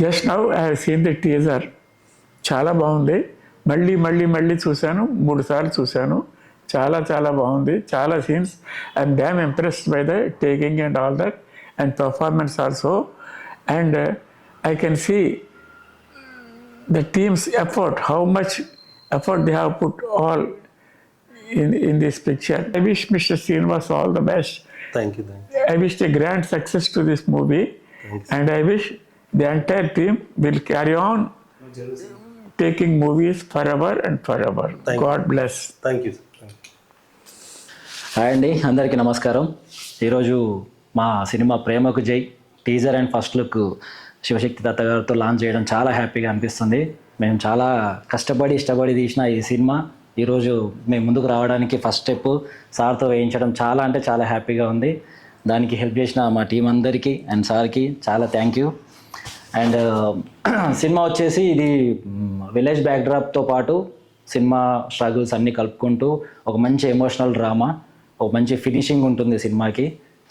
Just now I have seen the teaser. చాలా బాగుంది. మళ్ళీ చూశాను, 3 సార్లు చూశాను. చాలా చాలా బాగుంది. చాలా scenes. I'm damn impressed by the taking and all that and performance also. And I can see the team's effort, how much effort they have put all in this picture. I wish Mr. Srinivas all the best. Thank you. I wish a grand success to this movie. And I wish the entire team will carry on taking movies forever and forever. God bless. Thank you. Hi అండి, అందరికీ నమస్కారం. ఈరోజు మా cinema Premaku Jai teaser and first look Shivashakti Datta గారితో launch చేయడం చాలా హ్యాపీగా అనిపిస్తుంది. మేము చాలా కష్టపడి ఇష్టపడి తీసిన ఈ సినిమా ఈరోజు మేము ముందుకు రావడానికి ఫస్ట్ స్టెప్ సార్తో వేయించడం చాలా అంటే చాలా హ్యాపీగా ఉంది. దానికి హెల్ప్ చేసిన మా టీం అందరికీ అండ్ సార్కి చాలా థ్యాంక్ యూ. అండ్ సినిమా వచ్చేసి ఇది విలేజ్ బ్యాక్డ్రాప్తో పాటు సినిమా స్ట్రగుల్స్ అన్నీ కలుపుకుంటూ ఒక మంచి ఎమోషనల్ డ్రామా, ఒక మంచి ఫినిషింగ్ ఉంటుంది సినిమాకి.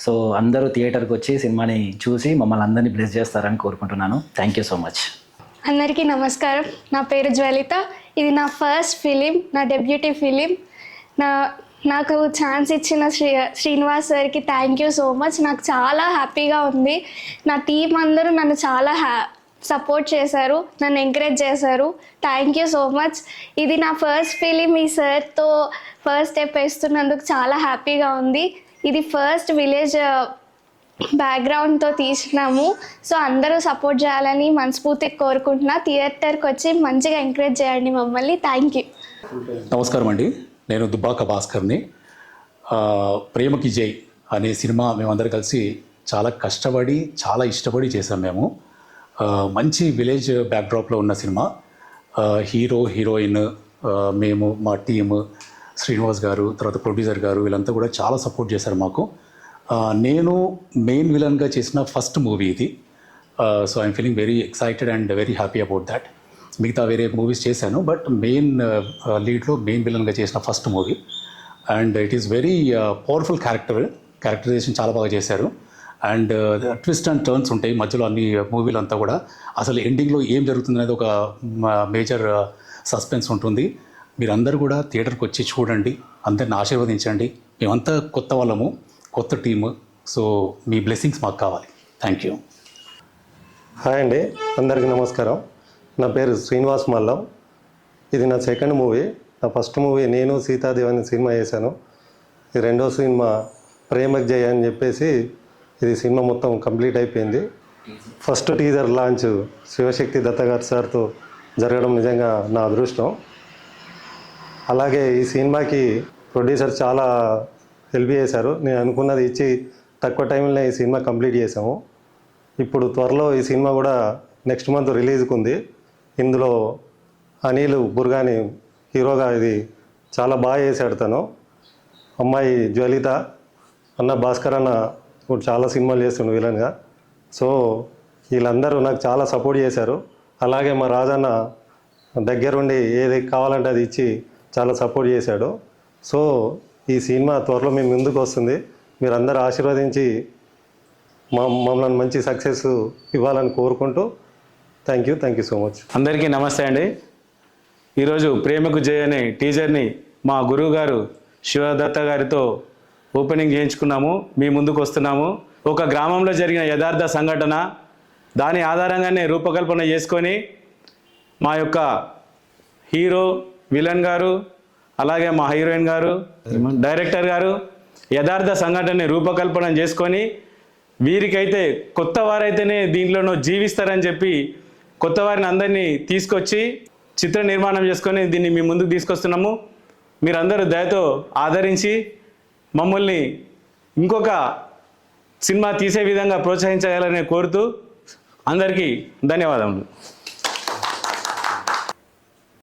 సో అందరూ థియేటర్కి వచ్చి సినిమాని చూసి మమ్మల్ని అందరినీ బ్లెస్ చేస్తారని కోరుకుంటున్నాను. Thank you so much. అందరికీ నమస్కారం. నా పేరు జ్వలిత. ఇది నా ఫస్ట్ ఫిలిం, నా డెబ్యూటీ ఫిలిం. నాకు ఛాన్స్ ఇచ్చిన శ్రీనివాస్ సార్కి థ్యాంక్ యూ సో మచ్. నాకు చాలా హ్యాపీగా ఉంది. నా టీం అందరూ నన్ను చాలా సపోర్ట్ చేశారు, నన్ను ఎంకరేజ్ చేశారు. Thank you so much. ఇది నా ఫస్ట్ ఫిలిం. ఈ సార్తో ఫస్ట్ స్టెప్ వేస్తున్నందుకు చాలా హ్యాపీగా ఉంది. ఇది ఫస్ట్ విలేజ్ బ్యాక్గ్రౌండ్తో తీసినాము. సో అందరూ సపోర్ట్ చేయాలని మనస్ఫూర్తిగా కోరుకుంటున్నా. థియేటర్కి వచ్చి మంచిగా ఎంకరేజ్ చేయండి మమ్మల్ని. Thank you. నమస్కారం అండి, నేను దుబ్బాక భాస్కర్ని. ప్రేమకి జై అనే సినిమా మేమందరం కలిసి చాలా కష్టపడి చాలా ఇష్టపడి చేసాం. మేము మంచి విలేజ్ బ్యాక్డ్రాప్లో ఉన్న సినిమా. హీరో హీరోయిన్, మేము మా టీము, శ్రీనివాస్ గారు, తర్వాత ప్రొడ్యూసర్ గారు, వీళ్ళంతా కూడా చాలా సపోర్ట్ చేశారు మాకు. నేను మెయిన్ విలన్గా చేసిన ఫస్ట్ మూవీ ఇది. So I'm feeling very excited and very happy about that. మిగతా వేరే మూవీస్ చేశాను, బట్ మెయిన్ లీడ్లో మెయిన్ విలన్గా చేసిన first movie. And it is very powerful characterisation చాలా బాగా చేశారు. అండ్ ట్విస్ట్ అండ్ టర్న్స్ ఉంటాయి మధ్యలో అన్ని మూవీలు అంతా కూడా. అసలు ఎండింగ్లో ఏం జరుగుతుంది అనేది ఒక మేజర్ సస్పెన్స్ ఉంటుంది. మీరందరూ కూడా థియేటర్కి వచ్చి చూడండి, అందరిని ఆశీర్వదించండి. మేమంతా కొత్త వాళ్ళము, కొత్త టీము. సో మీ బ్లెస్సింగ్స్ మాకు కావాలి. Thank you. హాయ్ అండి, అందరికీ నమస్కారం. నా పేరు శ్రీనివాస్ మల్లం. ఇది నా సెకండ్ మూవీ. నా ఫస్ట్ మూవీ నేను సీతాదేవి అనే సినిమా చేశాను. ఇది రెండో సినిమా ప్రేమకు జయ అని చెప్పేసి ఇది సినిమా మొత్తం కంప్లీట్ అయిపోయింది. First teaser launch Shivashakti Datta గారి సార్తో జరగడం నిజంగా నా అదృష్టం. అలాగే ఈ సినిమాకి ప్రొడ్యూసర్ చాలా హెల్ప్ చేశారు. నేను అనుకున్నది ఇచ్చి తక్కువ టైంలో ఈ సినిమా కంప్లీట్ చేసాము. ఇప్పుడు త్వరలో ఈ సినిమా కూడా నెక్స్ట్ మంత్ రిలీజ్కి ఉంది. ఇందులో అనిల్ బుర్గాని హీరోగా ఇది చాలా బాగా చేశాడు తను. అమ్మాయి జ్వలిత, అన్న భాస్కర్ అన్న ఇప్పుడు చాలా సినిమాలు చేస్తుండు విలన్గా. సో వీళ్ళందరూ నాకు చాలా సపోర్ట్ చేశారు. అలాగే మా రాజన్న దగ్గరుండి ఏది కావాలంటే అది ఇచ్చి చాలా సపోర్ట్ చేశాడు. సో ఈ సినిమా త్వరలో మేము ముందుకు వస్తుంది. మీరందరూ ఆశీర్వదించి మమ్మల్ని మంచి సక్సెస్ ఇవ్వాలని కోరుకుంటూ థ్యాంక్ యూ సో మచ్. అందరికీ నమస్తే అండి. ఈరోజు ప్రేమకు జై అనే టీజర్ని మా గురువు గారు శివదత్త గారితో ఓపెనింగ్ చేయించుకున్నాము. మీ ముందుకు వస్తున్నాము. ఒక గ్రామంలో జరిగిన యథార్థ సంఘటన, దాని ఆధారంగానే రూపకల్పన చేసుకొని మా యొక్క హీరో, విలన్ గారు, అలాగే మా హీరోయిన్ గారు, డైరెక్టర్ గారు యథార్థ సంఘటనని రూపకల్పన చేసుకొని వీరికైతే కొత్త వారైతేనే దీంట్లోనూ జీవిస్తారని చెప్పి కొత్త వారిని అందరినీ తీసుకొచ్చి చిత్ర నిర్మాణం చేసుకొని దీన్ని మీ ముందుకు తీసుకొస్తున్నాము. మీరందరూ దయతో ఆదరించి మమ్మల్ని ఇంకొక సినిమా తీసే విధంగా ప్రోత్సహించాలని కోరుతూ అందరికీ ధన్యవాదములు.